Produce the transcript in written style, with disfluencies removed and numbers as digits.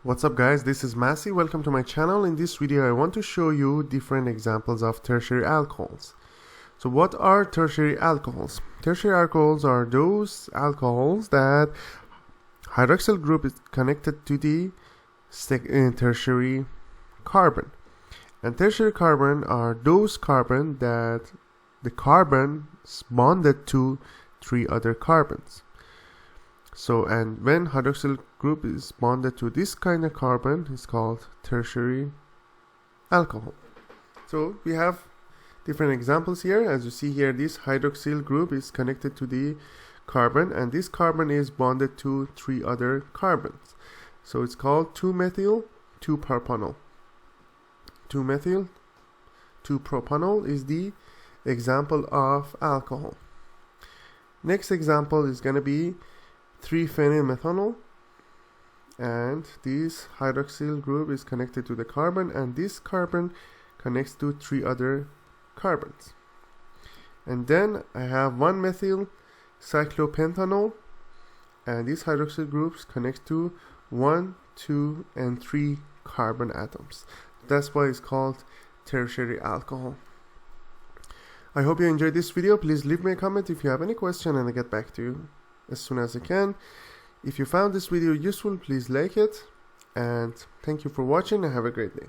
What's up guys, this is Massey. Welcome to my channel. In this video I want to show you different examples of tertiary alcohols. So what are tertiary alcohols? Tertiary alcohols are those alcohols that hydroxyl group is connected to the tertiary carbon. And tertiary carbon are those carbon that the carbon is bonded to 3 other carbons. So, and when hydroxyl group is bonded to this kind of carbon, it's called tertiary alcohol. So we have different examples here. As you see here, this hydroxyl group is connected to the carbon, and this carbon is bonded to 3 other carbons. So it's called 2-methyl 2-propanol. 2-methyl 2-propanol is the example of alcohol. Next example is going to be 3-phenylmethanol, and this hydroxyl group is connected to the carbon, and this carbon connects to 3 other carbons. And then I have 1-methyl cyclopentanol, and this hydroxyl group connects to 1, 2, and 3 carbon atoms. That's why it's called tertiary alcohol. I hope you enjoyed this video. Please leave me a comment if you have any question, and I'll get back to you as soon as I can. If you found this video useful, please like it, and thank you for watching and have a great day.